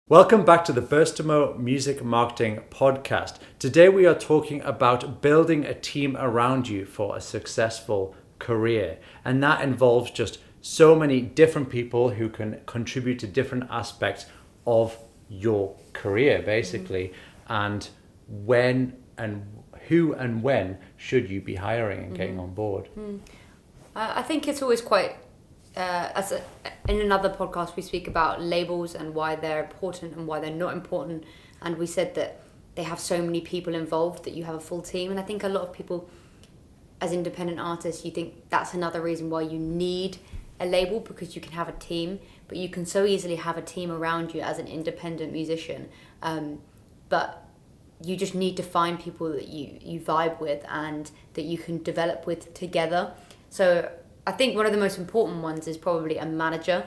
Welcome back to the Burstimo Music Marketing Podcast. Today we are talking about building a team around you for a successful career. And that involves just so many different people who can contribute to different aspects of your career, basically. And when and who and when should you be hiring and getting on board? I think it's always quite, in another podcast we speak about labels and why they're important and why they're not important. And we said that they have so many people involved that you have a full team. And I think a lot of people, as independent artists, you think that's another reason why you need a label, because you can have a team, but you can so easily have a team around you as an independent musician. But you just need to find people that you vibe with and that you can develop with together. So I think one of the most important ones is probably a manager,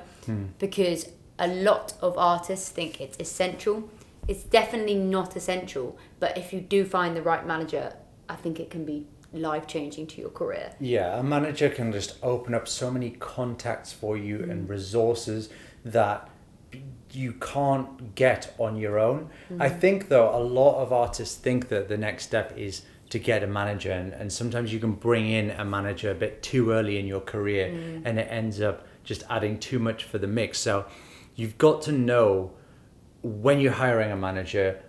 because a lot of artists think it's essential. It's definitely not essential, but if you do find the right manager, I think it can be life-changing to your career. Yeah, a manager can just open up so many contacts for you and resources that you can't get on your own. I think, though, a lot of artists think that the next step is to get a manager, and sometimes you can bring in a manager a bit too early in your career and it ends up just adding too much for the mix. So you've got to know when you're hiring a manager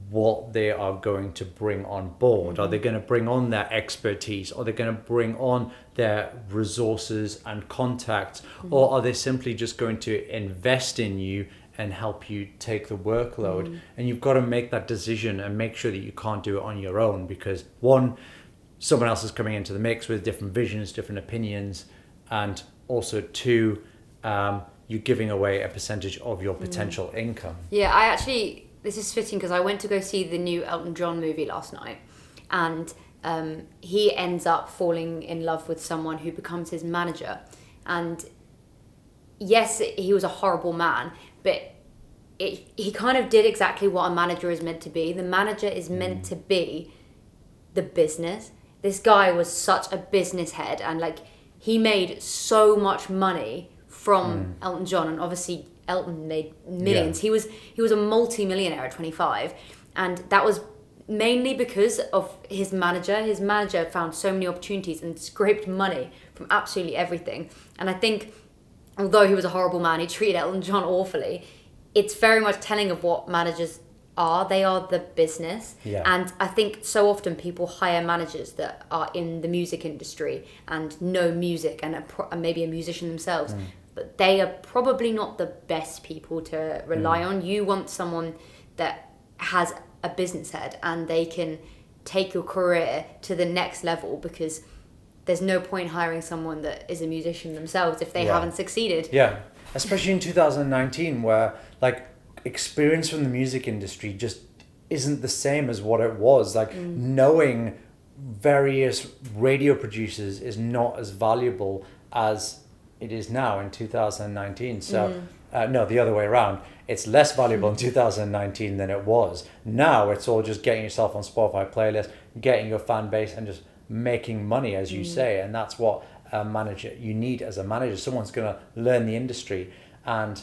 what they are going to bring on board. Are they going to bring on their expertise? Are they going to bring on their resources and contacts? Or are they simply just going to invest in you and help you take the workload? And you've got to make that decision and make sure that you can't do it on your own, because one, someone else is coming into the mix with different visions, different opinions, and also two, you're giving away a percentage of your potential income. Yeah, this is fitting because I went to go see the new Elton John movie last night, and he ends up falling in love with someone who becomes his manager. And yes, he was a horrible man, but he kind of did exactly what a manager is meant to be. The manager is meant to be the business. This guy was such a business head, and he made so much money from Elton John, and obviously Elton made millions. Yeah. He was a multi-millionaire at 25, and that was mainly because of his manager. His manager found so many opportunities and scraped money from absolutely everything. And I think, although he was a horrible man, he treated Elton John awfully. It's very much telling of what managers are. They are the business. Yeah. And I think so often people hire managers that are in the music industry and know music and are maybe a musician themselves. But they are probably not the best people to rely on. You want someone that has a business head and they can take your career to the next level, because there's no point hiring someone that is a musician themselves if they haven't succeeded. Yeah, especially in 2019, where experience from the music industry just isn't the same as what it was. Knowing various radio producers is not as valuable as it is now in 2019. So no, the other way around. It's less valuable in 2019 than it was. Now it's all just getting yourself on Spotify playlists, getting your fan base, and just making money, as you say. And that's what a manager you need as a manager. Someone's going to learn the industry and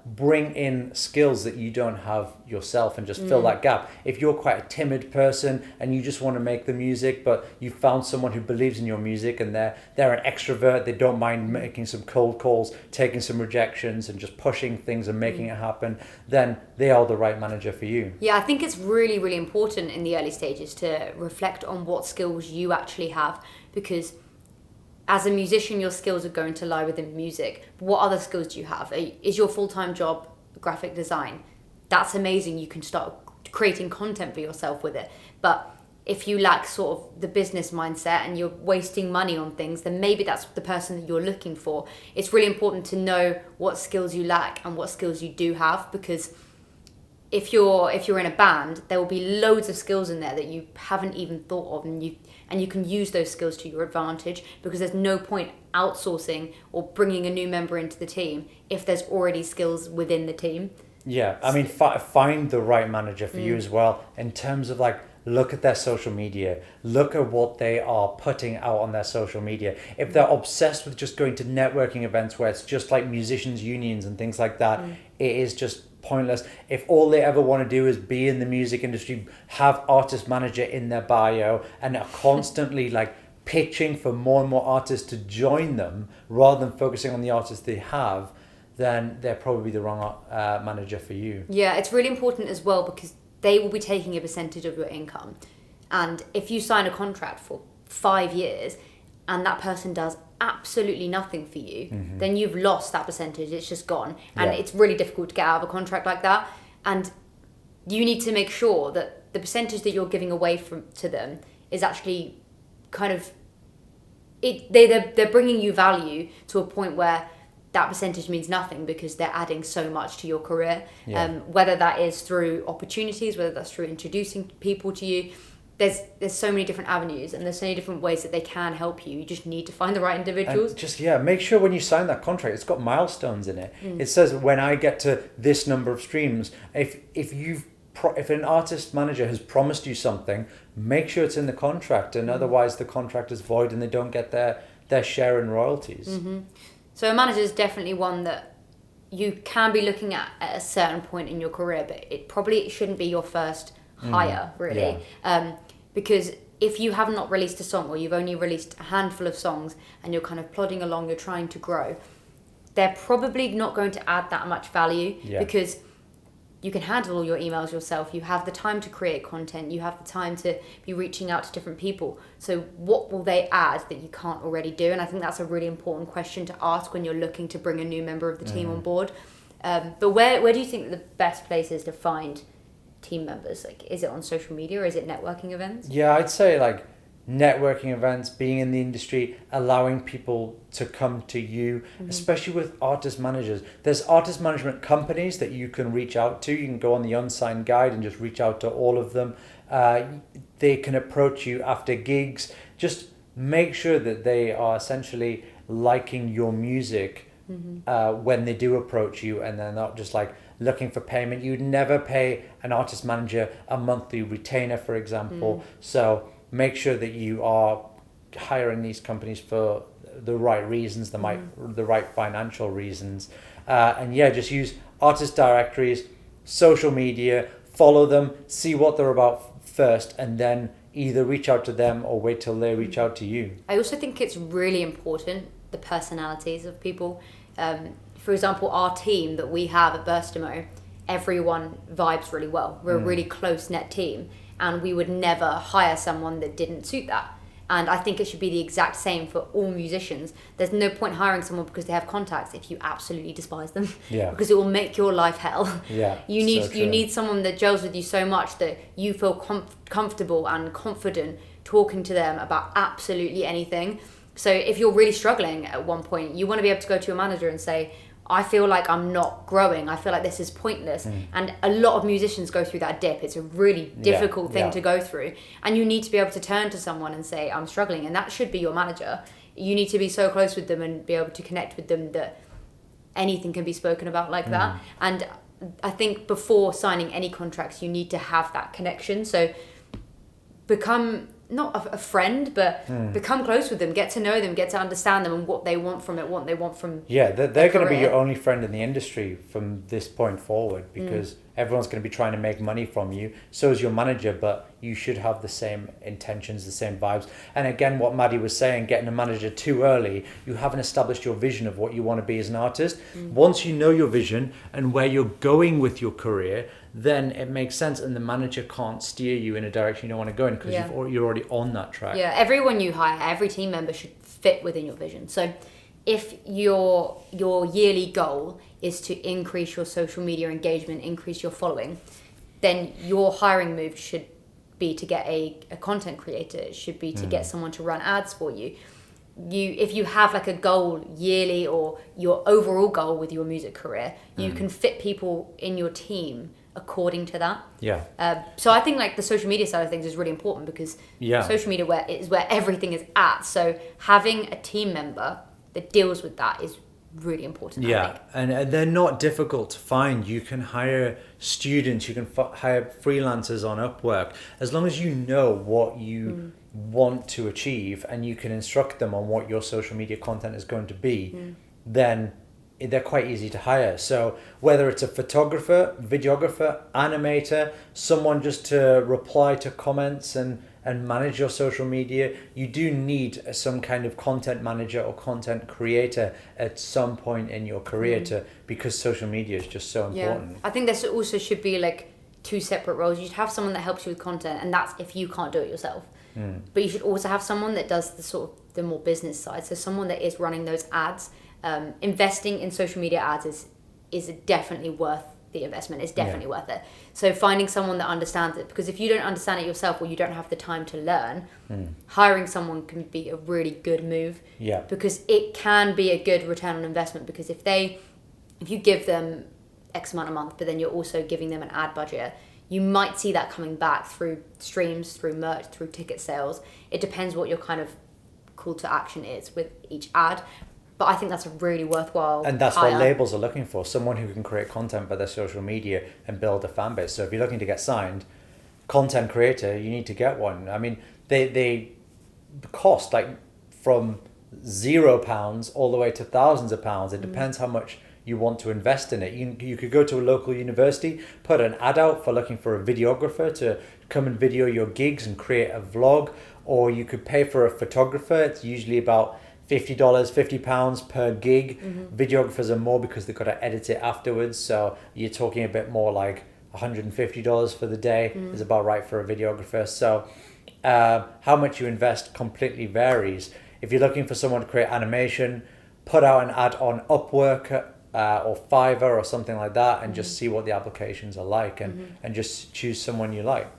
bring in skills that you don't have yourself and just fill that gap. If you're quite a timid person and you just want to make the music, but you found someone who believes in your music and they're an extrovert, they don't mind making some cold calls, taking some rejections and just pushing things and making it happen, then they are the right manager for you. Yeah, I think it's really, really important in the early stages to reflect on what skills you actually have, because as a musician, your skills are going to lie within music. But what other skills do you have? Is your full-time job graphic design? That's amazing. You can start creating content for yourself with it. But if you lack sort of the business mindset and you're wasting money on things, then maybe that's the person that you're looking for. It's really important to know what skills you lack and what skills you do have, because if you're in a band, there will be loads of skills in there that you haven't even thought of, and you can use those skills to your advantage, because there's no point outsourcing or bringing a new member into the team if there's already skills within the team. Yeah, I mean, find the right manager for you as well, in terms of look at their social media, look at what they are putting out on their social media. If they're obsessed with just going to networking events where it's just like musicians unions and things like that, it is just pointless. If all they ever want to do is be in the music industry, have artist manager in their bio, and are constantly like pitching for more and more artists to join them rather than focusing on the artists they have, then they're probably the wrong manager for you. Yeah, it's really important as well because they will be taking a percentage of your income. And if you sign a contract for 5 years and that person does absolutely nothing for you, then you've lost that percentage. It's just gone. And it's really difficult to get out of a contract like that. And you need to make sure that the percentage that you're giving away to them is actually kind of... They're bringing you value to a point where that percentage means nothing because they're adding so much to your career. Whether that is through opportunities, whether that's through introducing people to you. There's so many different avenues and there's so many different ways that they can help you. You just need to find the right individuals. And just make sure when you sign that contract, it's got milestones in it. It says when I get to this number of streams, if an artist manager has promised you something, make sure it's in the contract, and otherwise the contract is void and they don't get their share in royalties. So a manager is definitely one that you can be looking at a certain point in your career, but it probably shouldn't be your first hire, really. Because if you have not released a song or you've only released a handful of songs and you're kind of plodding along, you're trying to grow, they're probably not going to add that much value because you can handle all your emails yourself. You have the time to create content. You have the time to be reaching out to different people. So what will they add that you can't already do? And I think that's a really important question to ask when you're looking to bring a new member of the team on board. But where do you think the best place is to find team members? Like, is it on social media or is it networking events? Yeah, I'd say like networking events, being in the industry, allowing people to come to you, especially with artist managers. There's artist management companies that you can reach out to. You can go on the Unsigned Guide and just reach out to all of them. They can approach you after gigs. Just make sure that they are essentially liking your music when they do approach you, and they're not just like looking for payment. You'd never pay an artist manager a monthly retainer, for example. So make sure that you are hiring these companies for the right reasons, the right financial reasons. And just use artist directories, social media, follow them, see what they're about first, and then either reach out to them or wait till they reach out to you. I also think it's really important, the personalities of people. For example, our team that we have at Burstimo, everyone vibes really well. We're a really close-knit team, and we would never hire someone that didn't suit that. And I think it should be the exact same for all musicians. There's no point hiring someone because they have contacts if you absolutely despise them. Because it will make your life hell. You need someone that gels with you so much that you feel comfortable and confident talking to them about absolutely anything. So if you're really struggling at one point, you want to be able to go to your manager and say, I feel like I'm not growing. I feel like this is pointless. And a lot of musicians go through that dip. It's a really difficult thing to go through. And you need to be able to turn to someone and say, I'm struggling. And that should be your manager. You need to be so close with them and be able to connect with them that anything can be spoken about like that. And I think before signing any contracts, you need to have that connection. So become not a friend, but become close with them, get to know them, get to understand them and what they want from it, what they want from they're going to be your only friend in the industry from this point forward, because everyone's going to be trying to make money from you. So is your manager, but you should have the same intentions, the same vibes. And again, what Maddy was saying, getting a manager too early, you haven't established your vision of what you want to be as an artist. Once you know your vision and where you're going with your career, then it makes sense, and the manager can't steer you in a direction you don't want to go in because you're already on that track. Everyone you hire, every team member should fit within your vision. So if your yearly goal is to increase your social media engagement, increase your following, then your hiring move should be to get a content creator. It should be to get someone to run ads for you. If you have like a goal yearly or your overall goal with your music career, you can fit people in your team according to that. So I think like the social media side of things is really important because social media is where everything is at. So having a team member that deals with that is really important. And they're not difficult to find. You can hire students, you can hire freelancers on Upwork, as long as you know what you want to achieve and you can instruct them on what your social media content is going to be, then they're quite easy to hire. So whether it's a photographer, videographer, animator, someone just to reply to comments and manage your social media, you do need some kind of content manager or content creator at some point in your career because social media is just so important. I think there also should be like two separate roles. You should have someone that helps you with content, and that's if you can't do it yourself. But you should also have someone that does the sort of the more business side. So someone that is running those ads. Investing in social media ads is definitely worth the investment. It's definitely worth it. So finding someone that understands it, because if you don't understand it yourself or you don't have the time to learn, hiring someone can be a really good move. Yeah. Because it can be a good return on investment, because if you give them X amount a month, but then you're also giving them an ad budget, you might see that coming back through streams, through merch, through ticket sales. It depends what your kind of call to action is with each ad. But I think that's a really worthwhile And that's hire. what labels are looking for. Someone who can create content for their social media and build a fan base. So if you're looking to get signed, content creator, you need to get one. I mean, they cost like from £0 all the way to thousands of pounds. It depends how much you want to invest in it. You could go to a local university, put an ad out for looking for a videographer to come and video your gigs and create a vlog, or you could pay for a photographer. It's usually about $50, £50 per gig. Videographers are more because they've got to edit it afterwards. So you're talking a bit more like $150 for the day is about right for a videographer. So how much you invest completely varies. If you're looking for someone to create animation, put out an ad on Upwork or Fiverr or something like that, and just see what the applications are like, and just choose someone you like.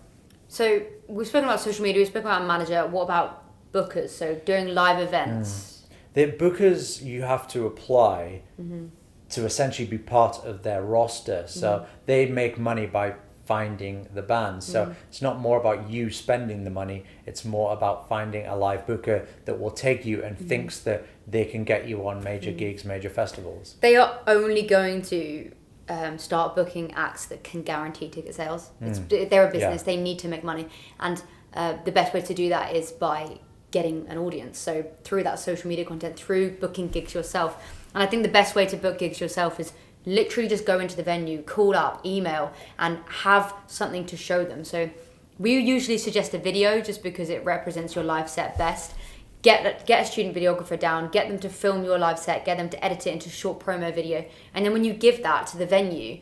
So we've spoken about social media, we've spoken about manager. What about bookers? So doing live events. The bookers, you have to apply to essentially be part of their roster. So they make money by finding the bands. So it's not more about you spending the money. It's more about finding a live booker that will take you and thinks that they can get you on major gigs, major festivals. They are only going to start booking acts that can guarantee ticket sales. They're a business. They need to make money. And the best way to do that is by getting an audience. So through that social media content, through booking gigs yourself. And I think the best way to book gigs yourself is literally just go into the venue, call up, email, and have something to show them. So we usually suggest a video just because it represents your live set best. Get a student videographer down, get them to film your live set, get them to edit it into a short promo video. And then when you give that to the venue,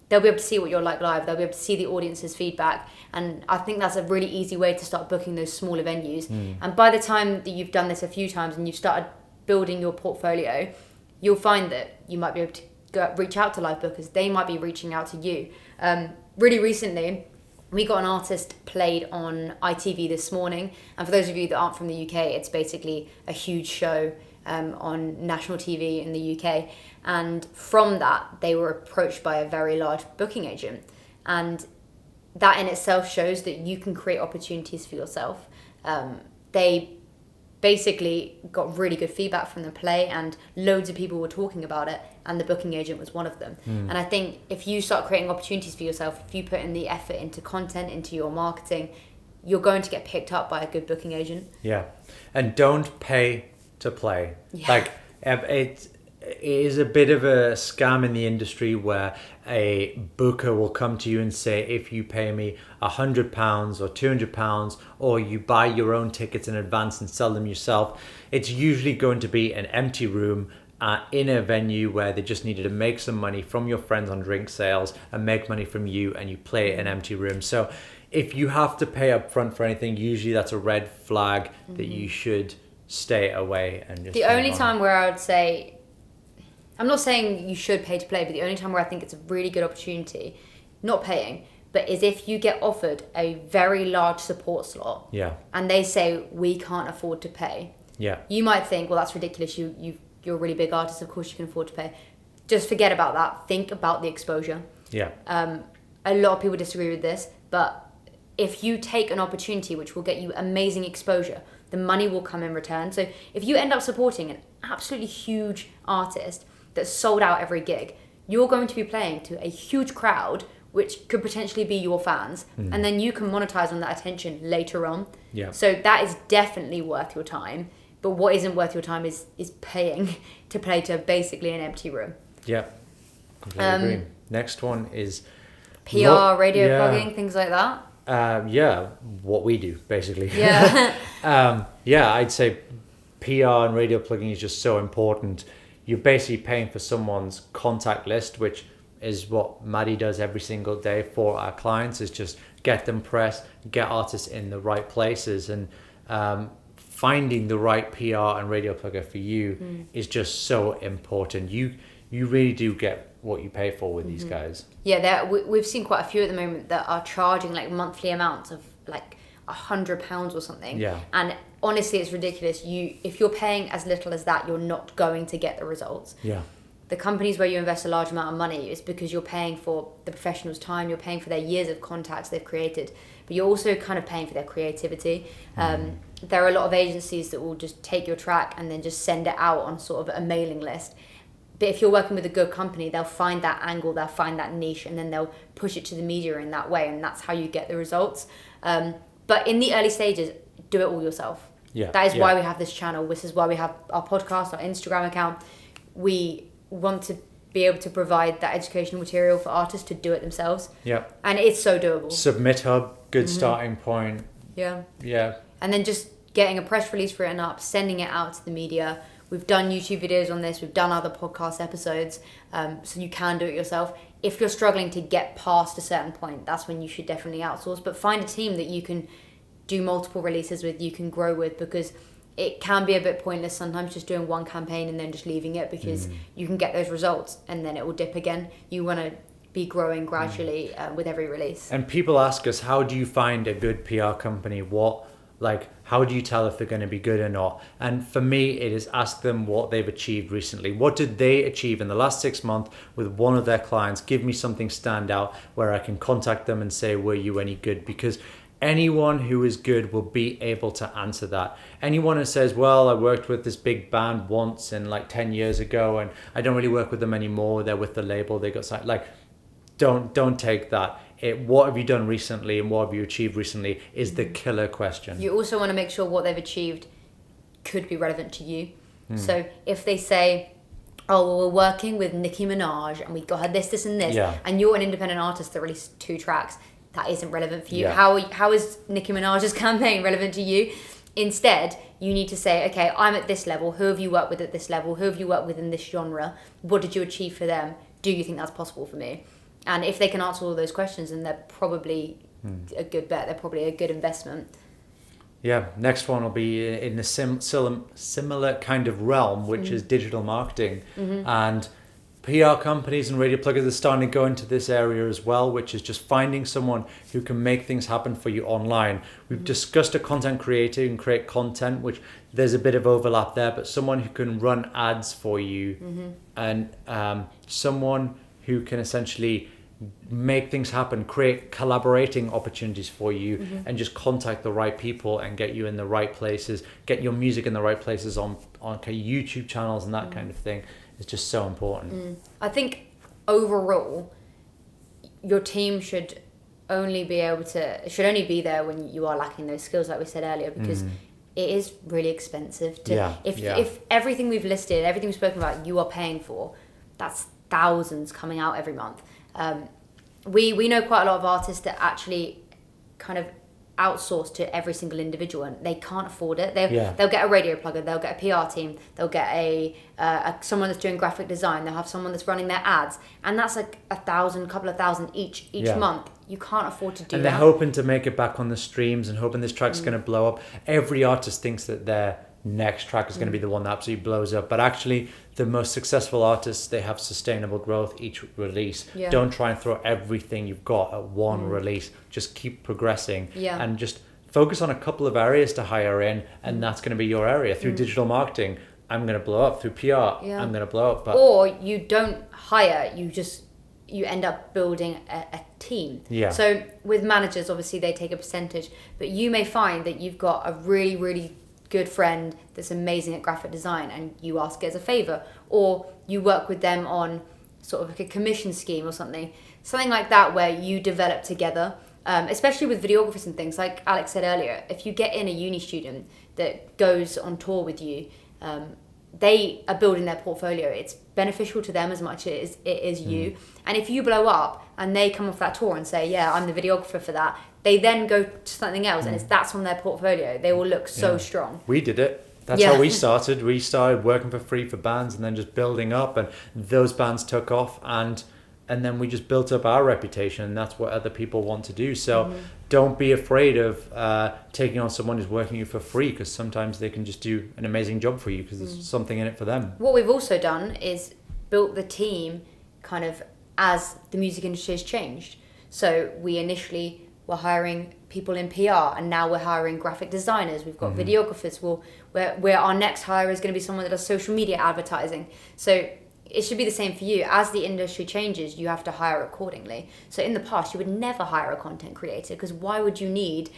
they'll be able to see what you're like live. They'll be able to see the audience's feedback. And I think that's a really easy way to start booking those smaller venues. And by the time that you've done this a few times and you've started building your portfolio, you'll find that you might be able to reach out to live bookers. They might be reaching out to you. Really recently, we got an artist played on ITV this morning. And for those of you that aren't from the UK, it's basically a huge show on national TV in the UK. And from that, they were approached by a very large booking agent. And that in itself shows that you can create opportunities for yourself. They basically got really good feedback from the play, and loads of people were talking about it, and the booking agent was one of them. And I think if you start creating opportunities for yourself, if you put in the effort into content, into your marketing, you're going to get picked up by a good booking agent. Yeah. And don't pay to play. Like it is a bit of a scam in the industry where a booker will come to you and say, if you pay me £100 or £200, or you buy your own tickets in advance and sell them yourself, it's usually going to be an empty room in a venue where they just needed to make some money from your friends on drink sales and make money from you, and you play an empty room. So if you have to pay up front for anything, usually that's a red flag that you should stay away. And just the only time where I would say, I'm not saying you should pay to play, but the only time where I think it's a really good opportunity, not paying, but is if you get offered a very large support slot, and they say, we can't afford to pay. You might think, well, that's ridiculous. You're a really big artist, of course you can afford to pay. Just forget about that. Think about the exposure. A lot of people disagree with this, but if you take an opportunity which will get you amazing exposure, the money will come in return. So if you end up supporting an absolutely huge artist that's sold out every gig, you're going to be playing to a huge crowd which could potentially be your fans, and then you can monetize on that attention later on. So that is definitely worth your time. But what isn't worth your time is paying to play to basically an empty room. Yeah, completely agree. Next one is PR, radio plugging, things like that. What we do basically. Yeah. I'd say PR and radio plugging is just so important. You're basically paying for someone's contact list, which is what Maddy does every single day for our clients, is just get them press, get artists in the right places, and finding the right PR and radio plugger for you is just so important. You really do get what you pay for with these guys. Yeah, we've seen quite a few at the moment that are charging like monthly amounts of like £100 or something. Yeah. And honestly, it's ridiculous. If you're paying as little as that, you're not going to get the results. Yeah. The companies where you invest a large amount of money is because you're paying for the professionals' time, you're paying for their years of contacts they've created, but you're also kind of paying for their creativity. There are a lot of agencies that will just take your track and then just send it out on sort of a mailing list. But if you're working with a good company, they'll find that angle, they'll find that niche, and then they'll push it to the media in that way, and that's how you get the results. But in the early stages, do it all yourself. Yeah. That is why we have this channel. This is why we have our podcast, our Instagram account. We want to be able to provide that educational material for artists to do it themselves. Yeah. And it's so doable. Submit Hub, good starting point. Yeah. Yeah. And then just getting a press release written up, sending it out to the media. We've done YouTube videos on this. We've done other podcast episodes. So you can do it yourself. If you're struggling to get past a certain point, that's when you should definitely outsource. But find a team that you can do multiple releases with, you can grow with, because it can be a bit pointless sometimes just doing one campaign and then just leaving it, because you can get those results and then it will dip again. You want to be growing gradually with every release. And people ask us, how do you find a good PR company? How do you tell if they're going to be good or not? And for me, it is ask them what they've achieved recently. What did they achieve in the last 6 months with one of their clients? Give me something stand out where I can contact them and say, were you any good? Because anyone who is good will be able to answer that. Anyone who says, well, I worked with this big band once and 10 years ago and I don't really work with them anymore, they're with the label, they got signed. Don't take that. What have you done recently and what have you achieved recently is the killer question. You also want to make sure what they've achieved could be relevant to you. So if they say, oh, well, we're working with Nicki Minaj and we got her this and this, and you're an independent artist that released 2 tracks, that isn't relevant for you. How is Nicki Minaj's campaign relevant to you? Instead, you need to say, okay, I'm at this level. Who have you worked with at this level? Who have you worked with in this genre? What did you achieve for them? Do you think that's possible for me? And if they can answer all those questions, then they're probably a good bet. They're probably a good investment. Yeah, next one will be in a similar kind of realm, which is digital marketing. And PR companies and radio pluggers are starting to go into this area as well, which is just finding someone who can make things happen for you online. We've discussed a content creator and create content, which there's a bit of overlap there, but someone who can run ads for you and someone who can essentially make things happen, create collaborating opportunities for you, and just contact the right people and get you in the right places, get your music in the right places on YouTube channels and that kind of thing. It's just so important. I think overall, your team should only be there when you are lacking those skills, like we said earlier, because it is really expensive if everything we've listed, everything we've spoken about, you are paying for, that's thousands coming out every month. We know quite a lot of artists that actually kind of outsource to every single individual and they can't afford it. They'll get a radio plugger, they'll get a PR team, they'll get a someone that's doing graphic design, they'll have someone that's running their ads, and that's like a couple of thousand each month. You can't afford to do that. And they're hoping to make it back on the streams and hoping this track's going to blow up. Every artist thinks that their next track is going to be the one that absolutely blows up, but actually the most successful artists, they have sustainable growth each release. Don't try and throw everything you've got at one release. Just keep progressing and just focus on a couple of areas to hire in, and that's going to be your area. Through digital marketing, I'm going to blow up. Through PR, I'm going to blow up. Or you don't hire, you end up building a team. So with managers, obviously they take a percentage, but you may find that you've got a really, really good friend that's amazing at graphic design and you ask it as a favor, or you work with them on sort of like a commission scheme or something like that, where you develop together, especially with videographers and things. Like Alex said earlier, if you get in a uni student that goes on tour with you, they are building their portfolio. It's beneficial to them as much as it is you. And if you blow up and they come off that tour and say, yeah, I'm the videographer for that, they then go to something else and that's on their portfolio. They will look so strong. We did it. That's how we started. We started working for free for bands and then just building up, and those bands took off, and then we just built up our reputation, and that's what other people want to do. So don't be afraid of taking on someone who's working you for free, because sometimes they can just do an amazing job for you because there's something in it for them. What we've also done is built the team kind of as the music industry has changed. So we initially were hiring people in PR, and now we're hiring graphic designers. We've got videographers. Where our next hire is going to be someone that does social media advertising. So it should be the same for you. As the industry changes, you have to hire accordingly. So in the past, you would never hire a content creator, because why would you need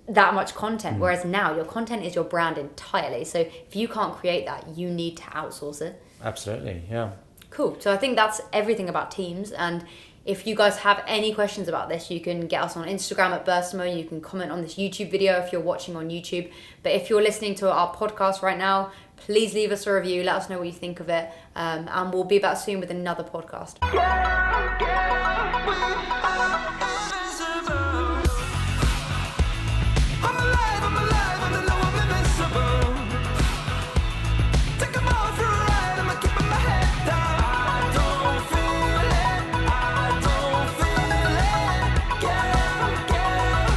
that much content? Whereas now, your content is your brand entirely. So if you can't create that, you need to outsource it. Absolutely, yeah. Cool. So I think that's everything about teams. And if you guys have any questions about this, you can get us on Instagram at Burstimo. You can comment on this YouTube video if you're watching on YouTube. But if you're listening to our podcast right now, please leave us a review. Let us know what you think of it. And we'll be back soon with another podcast.